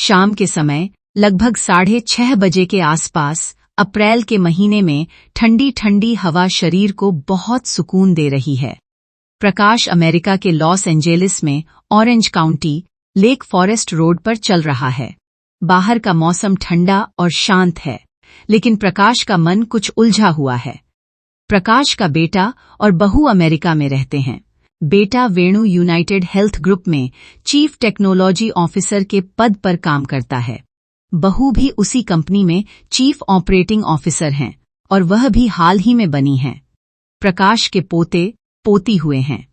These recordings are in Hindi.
शाम के समय लगभग 6:30 बजे के आसपास अप्रैल के महीने में ठंडी ठंडी हवा शरीर को बहुत सुकून दे रही है। प्रकाश अमेरिका के लॉस एंजेलिस में orange county lake forest road पर चल रहा है। बाहर का मौसम ठंडा और शांत है, लेकिन प्रकाश का मन कुछ उलझा हुआ है। प्रकाश का बेटा और बहू अमेरिका में रहते हैं। बेटा वेणु यूनाइटेड हेल्थ ग्रुप में चीफ टेक्नोलॉजी ऑफिसर के पद पर काम करता है। बहू भी उसी कंपनी में चीफ ऑपरेटिंग ऑफिसर हैं और वह भी हाल ही में बनी है। प्रकाश के पोते पोती हुए हैं।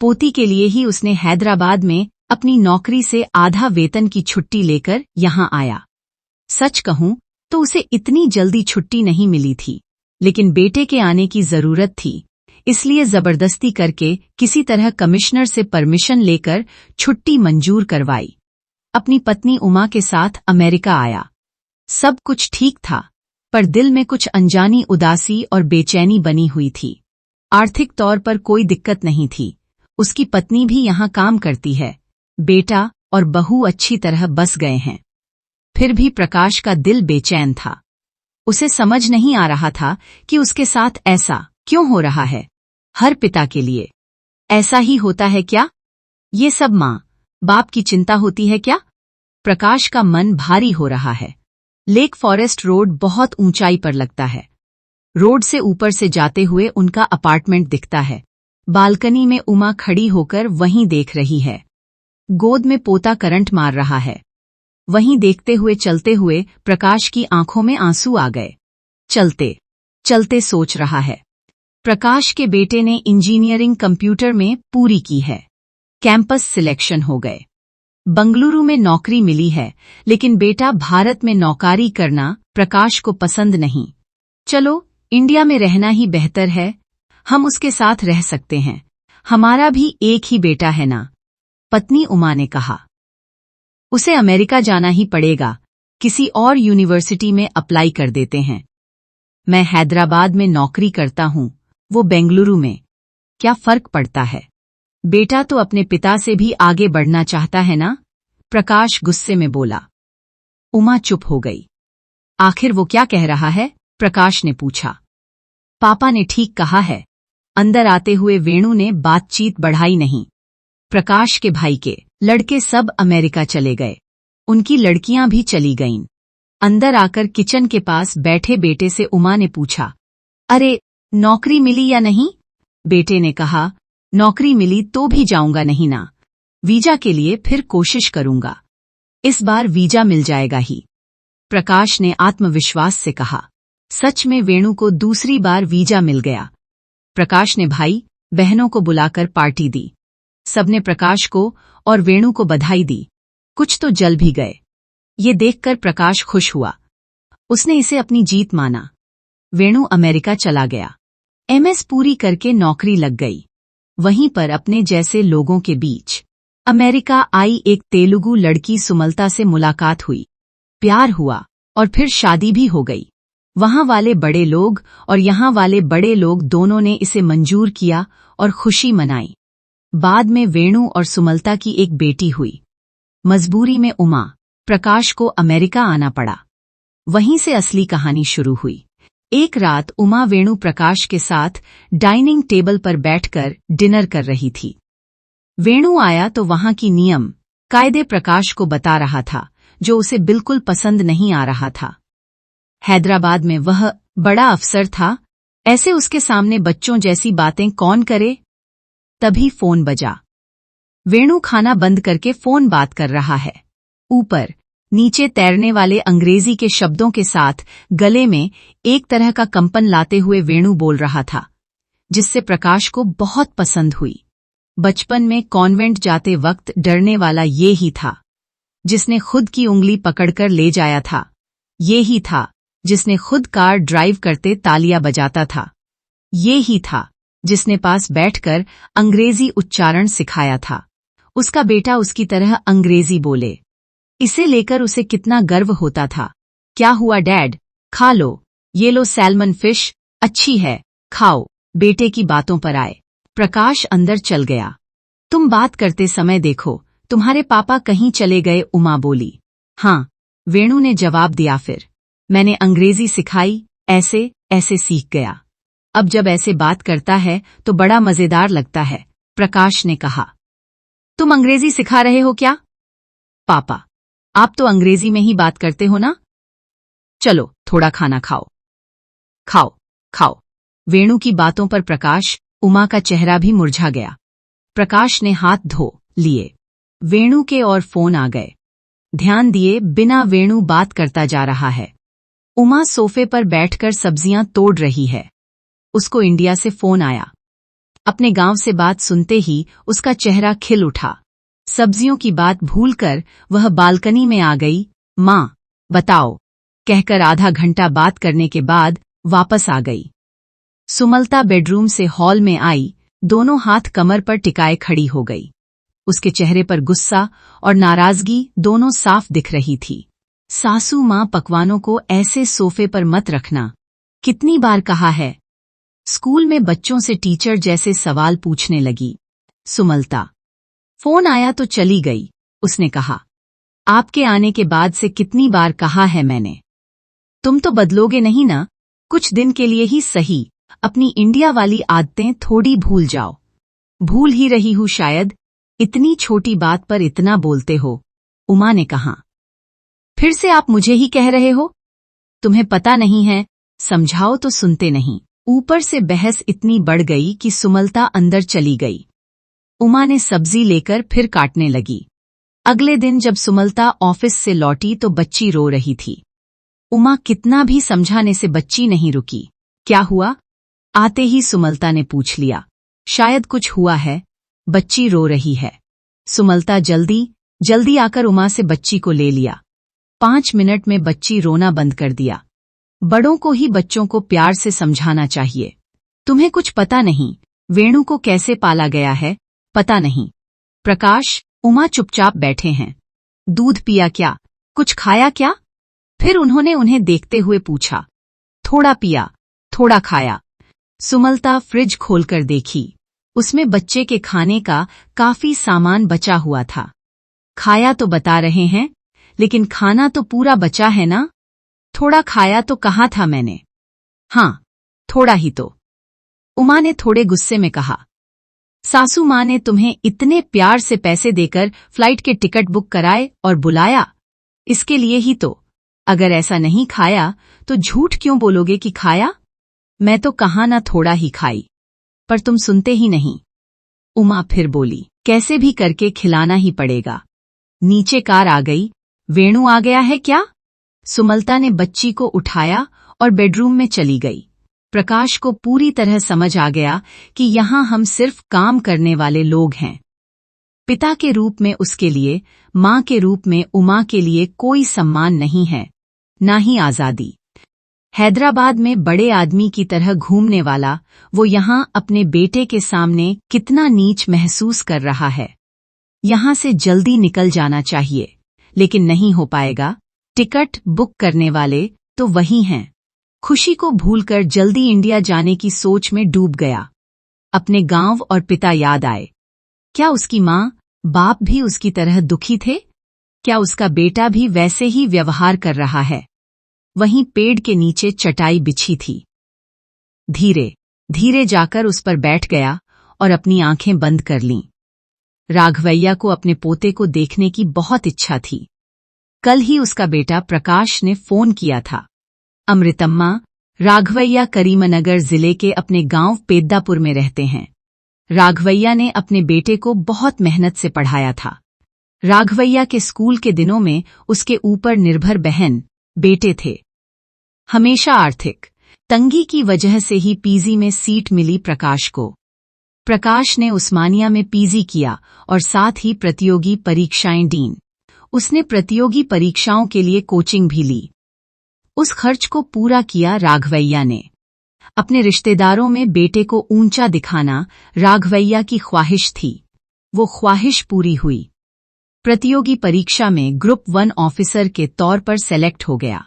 पोती के लिए ही उसने हैदराबाद में अपनी नौकरी से आधा वेतन की छुट्टी लेकर यहां आया। सच कहूं तो उसे इतनी जल्दी छुट्टी नहीं मिली थी, लेकिन बेटे के आने की जरूरत थी, इसलिए जबरदस्ती करके किसी तरह कमिश्नर से परमिशन लेकर छुट्टी मंजूर करवाई। अपनी पत्नी उमा के साथ अमेरिका आया। सब कुछ ठीक था, पर दिल में कुछ अनजानी उदासी और बेचैनी बनी हुई थी। आर्थिक तौर पर कोई दिक्कत नहीं थी, उसकी पत्नी भी यहां काम करती है, बेटा और बहू अच्छी तरह बस गए हैं। फिर भी प्रकाश का दिल बेचैन था। उसे समझ नहीं आ रहा था कि उसके साथ ऐसा क्यों हो रहा है। हर पिता के लिए ऐसा ही होता है क्या? ये सब माँ बाप की चिंता होती है क्या? प्रकाश का मन भारी हो रहा है। लेक फॉरेस्ट रोड बहुत ऊंचाई पर लगता है। रोड से ऊपर से जाते हुए उनका अपार्टमेंट दिखता है। बालकनी में उमा खड़ी होकर वहीं देख रही है। गोद में पोता करंट मार रहा है। वहीं देखते हुए चलते हुए प्रकाश की आंखों में आंसू आ गए। चलते चलते सोच रहा है। प्रकाश के बेटे ने इंजीनियरिंग कंप्यूटर में पूरी की है। कैंपस सिलेक्शन हो गए। बंगलुरु में नौकरी मिली है, लेकिन बेटा भारत में नौकरी करना प्रकाश को पसंद नहीं। चलो इंडिया में रहना ही बेहतर है, हम उसके साथ रह सकते हैं। हमारा भी एक ही बेटा है ना, पत्नी उमा ने कहा। उसे अमेरिका जाना ही पड़ेगा, किसी और यूनिवर्सिटी में अप्लाई कर देते हैं। मैं हैदराबाद में नौकरी करता हूं, वो बेंगलुरु में, क्या फर्क पड़ता है? बेटा तो अपने पिता से भी आगे बढ़ना चाहता है ना, प्रकाश गुस्से में बोला। उमा चुप हो गई। आखिर वो क्या कह रहा है? प्रकाश ने पूछा। पापा ने ठीक कहा है। अंदर आते हुए वेणु ने बातचीत बढ़ाई नहीं। प्रकाश के भाई के लड़के सब अमेरिका चले गए, उनकी लड़कियां भी चली गईं। अंदर आकर किचन के पास बैठे बेटे से उमा ने पूछा, अरे नौकरी मिली या नहीं? बेटे ने कहा, नौकरी मिली तो भी जाऊंगा नहीं ना, वीजा के लिए फिर कोशिश करूंगा। इस बार वीजा मिल जाएगा ही, प्रकाश ने आत्मविश्वास से कहा। सच में वेणु को दूसरी बार वीजा मिल गया। प्रकाश ने भाई बहनों को बुलाकर पार्टी दी। सबने प्रकाश को और वेणु को बधाई दी। कुछ तो जल भी गए। ये देखकर प्रकाश खुश हुआ। उसने इसे अपनी जीत माना। वेणु अमेरिका चला गया। एमएस पूरी करके नौकरी लग गई। वहीं पर अपने जैसे लोगों के बीच अमेरिका आई एक तेलुगु लड़की सुमलता से मुलाकात हुई। प्यार हुआ और फिर शादी भी हो गई। वहां वाले बड़े लोग और यहां वाले बड़े लोग दोनों ने इसे मंजूर किया और खुशी मनाई। बाद में वेणु और सुमलता की एक बेटी हुई। मजबूरी में उमा प्रकाश को अमेरिका आना पड़ा। वहीं से असली कहानी शुरू हुई। एक रात उमा वेणु प्रकाश के साथ डाइनिंग टेबल पर बैठकर डिनर कर रही थी। वेणु आया तो वहां की नियम कायदे प्रकाश को बता रहा था, जो उसे बिल्कुल पसंद नहीं आ रहा था। हैदराबाद में वह बड़ा अफसर था, ऐसे उसके सामने बच्चों जैसी बातें कौन करे? तभी फोन बजा। वेणु खाना बंद करके फोन बात कर रहा है। ऊपर नीचे तैरने वाले अंग्रेजी के शब्दों के साथ गले में एक तरह का कंपन लाते हुए वेणु बोल रहा था, जिससे प्रकाश को बहुत पसंद हुई। बचपन में कॉन्वेंट जाते वक्त डरने वाला ये ही था, जिसने खुद की उंगली पकड़कर ले जाया था। ये ही था जिसने खुद कार ड्राइव करते तालियां बजाता था। ये ही था जिसने पास बैठकर अंग्रेजी उच्चारण सिखाया था। उसका बेटा उसकी तरह अंग्रेजी बोले, इसे लेकर उसे कितना गर्व होता था। क्या हुआ डैड, खा लो, ये लो सैल्मन फिश, अच्छी है, खाओ। बेटे की बातों पर आए प्रकाश अंदर चल गया। तुम बात करते समय देखो, तुम्हारे पापा कहीं चले गए, उमा बोली। हाँ, वेणु ने जवाब दिया। फिर मैंने अंग्रेजी सिखाई, ऐसे ऐसे सीख गया। अब जब ऐसे बात करता है तो बड़ा मजेदार लगता है, प्रकाश ने कहा। तुम अंग्रेजी सिखा रहे हो क्या? पापा, आप तो अंग्रेजी में ही बात करते हो ना? चलो थोड़ा खाना खाओ। खाओ खाओ। वेणु की बातों पर प्रकाश, उमा का चेहरा भी मुरझा गया। प्रकाश ने हाथ धो लिए। वेणु के और फोन आ गए। ध्यान दिए बिना वेणु बात करता जा रहा है। उमा सोफे पर बैठकर सब्जियां तोड़ रही है। उसको इंडिया से फोन आया। अपने गांव से बात सुनते ही उसका चेहरा खिल उठा। सब्जियों की बात भूलकर वह बालकनी में आ गई। मां, बताओ, कहकर आधा घंटा बात करने के बाद वापस आ गई। सुमलता बेडरूम से हॉल में आई, दोनों हाथ कमर पर टिकाए खड़ी हो गई। उसके चेहरे पर गुस्सा और नाराजगी दोनों साफ दिख रही थी। सासू मां, पकवानों को ऐसे सोफे पर मत रखना, कितनी बार कहा है। स्कूल में बच्चों से टीचर जैसे सवाल पूछने लगी। सुमलता, फोन आया तो चली गई, उसने कहा। आपके आने के बाद से कितनी बार कहा है मैंने। तुम तो बदलोगे नहीं ना? कुछ दिन के लिए ही सही, अपनी इंडिया वाली आदतें थोड़ी भूल जाओ। भूल ही रही हूं शायद, इतनी छोटी बात पर इतना बोलते हो, उमा ने कहा। फिर से आप मुझे ही कह रहे हो? तुम्हें पता नहीं है, समझाओ तो सुनते नहीं। ऊपर से बहस इतनी बढ़ गई कि सुमलता अंदर चली गई। उमा ने सब्जी लेकर फिर काटने लगी। अगले दिन जब सुमलता ऑफिस से लौटी तो बच्ची रो रही थी। उमा कितना भी समझाने से बच्ची नहीं रुकी। क्या हुआ? आते ही सुमलता ने पूछ लिया। शायद कुछ हुआ है, बच्ची रो रही है। सुमलता जल्दी आकर उमा से बच्ची को ले लिया। 5 मिनट में बच्ची रोना बंद कर दिया। बड़ों को ही बच्चों को प्यार से समझाना चाहिए। तुम्हें कुछ पता नहीं, वेणु को कैसे पाला गया है, पता नहीं। प्रकाश, उमा चुपचाप बैठे हैं। दूध पिया क्या? कुछ खाया क्या? फिर उन्होंने उन्हें देखते हुए पूछा। थोड़ा पिया, थोड़ा खाया। सुमलता फ्रिज खोलकर देखी। उसमें बच्चे के खाने का काफी सामान बचा हुआ था। खाया तो बता रहे हैं, लेकिन खाना तो पूरा बचा है ना? थोड़ा खाया तो कहा था मैंने। हाँ, थोड़ा ही तो, उमा ने थोड़े गुस्से में कहा। सासू मां ने तुम्हें इतने प्यार से पैसे देकर फ्लाइट के टिकट बुक कराए और बुलाया, इसके लिए ही तो। अगर ऐसा नहीं खाया तो झूठ क्यों बोलोगे कि खाया? मैं तो कहा ना थोड़ा ही खाई, पर तुम सुनते ही नहीं। उमा फिर बोली, कैसे भी करके खिलाना ही पड़ेगा। नीचे कार आ गई। वेणु आ गया है क्या? सुमलता ने बच्ची को उठाया और बेडरूम में चली गई। प्रकाश को पूरी तरह समझ आ गया कि यहां हम सिर्फ काम करने वाले लोग हैं। पिता के रूप में उसके लिए, मां के रूप में उमा के लिए कोई सम्मान नहीं है, ना ही आजादी। हैदराबाद में बड़े आदमी की तरह घूमने वाला वो यहां अपने बेटे के सामने कितना नीच महसूस कर रहा है। यहां से जल्दी निकल जाना चाहिए, लेकिन नहीं हो पाएगा। टिकट बुक करने वाले तो वही हैं। खुशी को भूलकर जल्दी इंडिया जाने की सोच में डूब गया। अपने गांव और पिता याद आए। क्या उसकी मां, बाप भी उसकी तरह दुखी थे? क्या उसका बेटा भी वैसे ही व्यवहार कर रहा है? वहीं पेड़ के नीचे चटाई बिछी थी। धीरे धीरे जाकर उस पर बैठ गया और अपनी आंखें बंद कर लीं। राघवैया को अपने पोते को देखने की बहुत इच्छा थी। कल ही उसका बेटा प्रकाश ने फोन किया था। अमृतम्मा, राघवैया करीमनगर जिले के अपने गांव पेद्दापुर में रहते हैं। राघवैया ने अपने बेटे को बहुत मेहनत से पढ़ाया था। राघवैया के स्कूल के दिनों में उसके ऊपर निर्भर बहन, बेटे थे। हमेशा आर्थिक तंगी की वजह से ही पीजी में सीट मिली प्रकाश को। प्रकाश ने उस्मानिया में पीजी किया और साथ ही प्रतियोगी परीक्षाएं दीं। उसने प्रतियोगी परीक्षाओं के लिए कोचिंग भी ली। उस खर्च को पूरा किया राघवैया ने। अपने रिश्तेदारों में बेटे को ऊंचा दिखाना राघवैया की ख्वाहिश थी। वो ख्वाहिश पूरी हुई। प्रतियोगी परीक्षा में ग्रुप 1 ऑफिसर के तौर पर सेलेक्ट हो गया।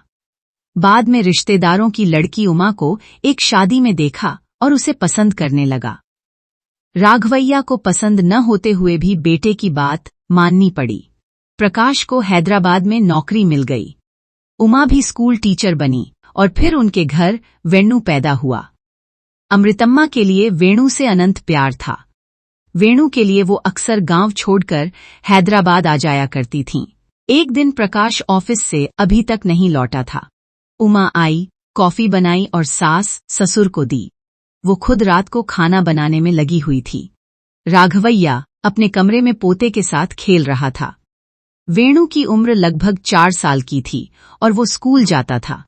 बाद में रिश्तेदारों की लड़की उमा को एक शादी में देखा और उसे पसंद करने लगा। राघवैया को पसंद न होते हुए भी बेटे की बात माननी पड़ी। प्रकाश को हैदराबाद में नौकरी मिल गई। उमा भी स्कूल टीचर बनी और फिर उनके घर वेणु पैदा हुआ। अमृतम्मा के लिए वेणु से अनंत प्यार था। वेणु के लिए वो अक्सर गांव छोड़कर हैदराबाद आ जाया करती थीं। एक दिन प्रकाश ऑफिस से अभी तक नहीं लौटा था। उमा आई, कॉफी बनाई और सास ससुर को दी। वो खुद रात को खाना बनाने में लगी हुई थी। राघवैया अपने कमरे में पोते के साथ खेल रहा था। वेणु की उम्र लगभग 4 साल की थी और वो स्कूल जाता था।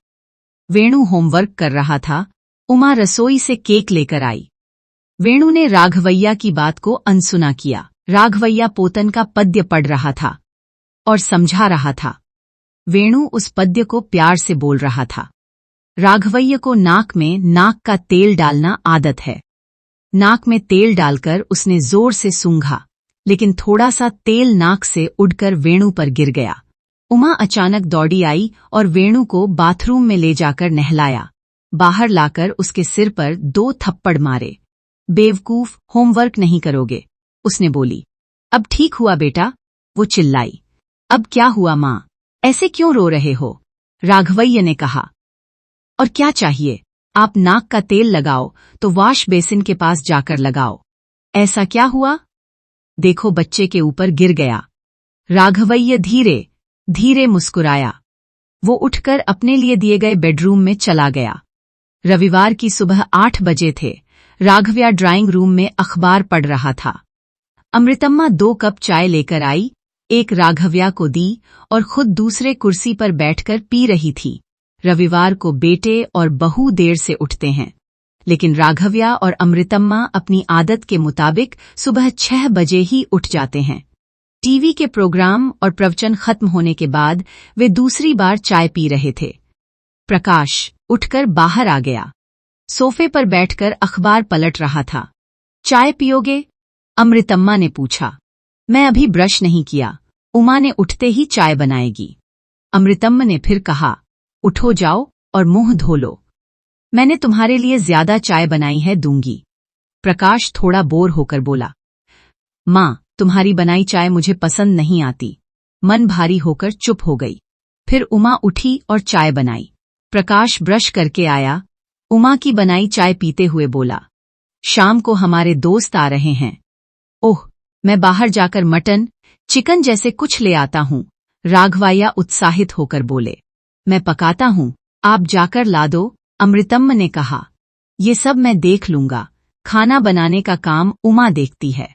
वेणु होमवर्क कर रहा था। उमा रसोई से केक लेकर आई। वेणु ने राघवैया की बात को अनसुना किया। राघवैया पोतन का पद्य पढ़ रहा था और समझा रहा था। वेणु उस पद्य को प्यार से बोल रहा था। राघवैया को नाक में नाक का तेल डालना आदत है। नाक में तेल डालकर उसने जोर से सूंघा, लेकिन थोड़ा सा तेल नाक से उड़कर वेणु पर गिर गया। उमा अचानक दौड़ी आई और वेणु को बाथरूम में ले जाकर नहलाया। बाहर लाकर उसके सिर पर 2 थप्पड़ मारे। बेवकूफ, होमवर्क नहीं करोगे, उसने बोली। अब ठीक हुआ बेटा, वो चिल्लाई। अब क्या हुआ माँ, ऐसे क्यों रो रहे हो? राघवैया ने कहा। और क्या चाहिए? आप नाक का तेल लगाओ तो वॉश बेसिन के पास जाकर लगाओ। ऐसा क्या हुआ? देखो बच्चे के ऊपर गिर गया। राघवैया धीरे धीरे मुस्कुराया। वो उठकर अपने लिए दिए गए बेडरूम में चला गया। रविवार की सुबह 8 बजे थे। राघवैया ड्राइंग रूम में अखबार पढ़ रहा था। अमृतम्मा 2 कप चाय लेकर आई, एक राघवैया को दी और खुद दूसरे कुर्सी पर बैठकर पी रही थी। रविवार को बेटे और बहू देर से उठते हैं, लेकिन राघवैया और अमृतम्मा अपनी आदत के मुताबिक सुबह 6 बजे ही उठ जाते हैं। टीवी के प्रोग्राम और प्रवचन खत्म होने के बाद वे दूसरी बार चाय पी रहे थे। प्रकाश उठकर बाहर आ गया। सोफे पर बैठकर अखबार पलट रहा था। चाय पियोगे? अमृतम्मा ने पूछा। मैं अभी ब्रश नहीं किया, उमा ने उठते ही चाय बनाएगी। अमृतम्मा ने फिर कहा, उठो जाओ और मुंह धो लो। मैंने तुम्हारे लिए ज्यादा चाय बनाई है, दूंगी। प्रकाश थोड़ा बोर होकर बोला, माँ, तुम्हारी बनाई चाय मुझे पसंद नहीं आती। मन भारी होकर चुप हो गई। फिर उमा उठी और चाय बनाई। प्रकाश ब्रश करके आया। उमा की बनाई चाय पीते हुए बोला, शाम को हमारे दोस्त आ रहे हैं। ओह, मैं बाहर जाकर मटन, चिकन जैसे कुछ ले आता हूँ। राघवैया उत्साहित होकर बोले। मैं पकाता हूँ, आप जाकर ला दो, अमृतम्मा ने कहा। ये सब मैं देख लूंगा, खाना बनाने का काम उमा देखती है।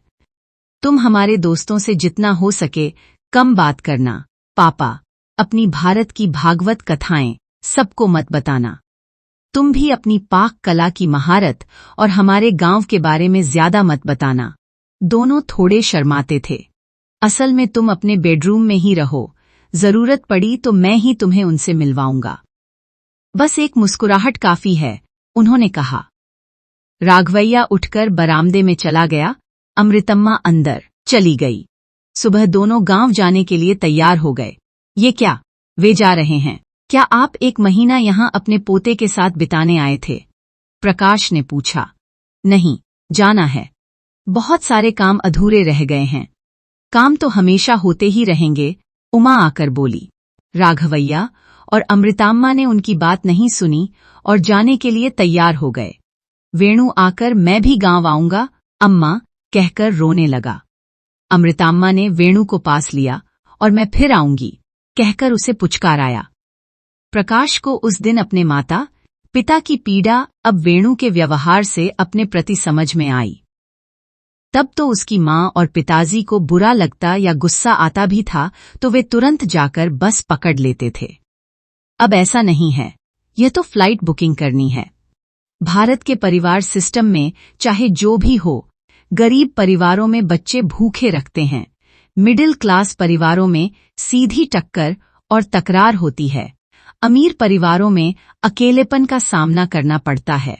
तुम हमारे दोस्तों से जितना हो सके कम बात करना। पापा, अपनी भारत की भागवत कथाएं सबको मत बताना। तुम भी अपनी पाक कला की महारत और हमारे गांव के बारे में ज्यादा मत बताना। दोनों थोड़े शर्माते थे। असल में तुम अपने बेडरूम में ही रहो, जरूरत पड़ी तो मैं ही तुम्हें उनसे मिलवाऊंगा। बस एक मुस्कुराहट काफी है, उन्होंने कहा। राघवैया उठकर बरामदे में चला गया। अमृतम्मा अंदर चली गई। सुबह दोनों गांव जाने के लिए तैयार हो गए। ये क्या? वे जा रहे हैं? क्या आप 1 महीना यहाँ अपने पोते के साथ बिताने आए थे? प्रकाश ने पूछा। नहीं, जाना है। बहुत सारे काम अधूरे रह गए हैं। काम तो हमेशा होते ही रहेंगे, उमा आकर बोली। राघवैया और अमृतम्मा ने उनकी बात नहीं सुनी और जाने के लिए तैयार हो गए। वेणु आकर मैं भी गांव आऊंगा अम्मा कहकर रोने लगा। अमृतम्मा ने वेणु को पास लिया और मैं फिर आऊंगी कहकर उसे पुचकाराया। प्रकाश को उस दिन अपने माता पिता की पीड़ा अब वेणु के व्यवहार से अपने प्रति समझ में आई। तब तो उसकी माँ और पिताजी को बुरा लगता या गुस्सा आता भी था तो वे तुरंत जाकर बस पकड़ लेते थे। अब ऐसा नहीं है, यह तो फ्लाइट बुकिंग करनी है। भारत के परिवार सिस्टम में चाहे जो भी हो, गरीब परिवारों में बच्चे भूखे रखते हैं, मिडिल क्लास परिवारों में सीधी टक्कर और तकरार होती है, अमीर परिवारों में अकेलेपन का सामना करना पड़ता है।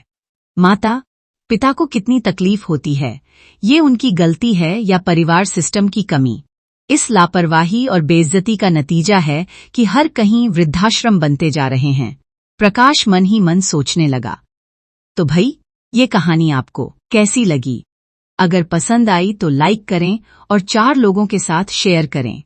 माता पिता को कितनी तकलीफ होती है, ये उनकी गलती है या परिवार सिस्टम की कमी? इस लापरवाही और बेइज्जती का नतीजा है कि हर कहीं वृद्धाश्रम बनते जा रहे हैं। प्रकाश मन ही मन सोचने लगा। तो भाई, ये कहानी आपको कैसी लगी? अगर पसंद आई तो लाइक करें और 4 लोगों के साथ शेयर करें।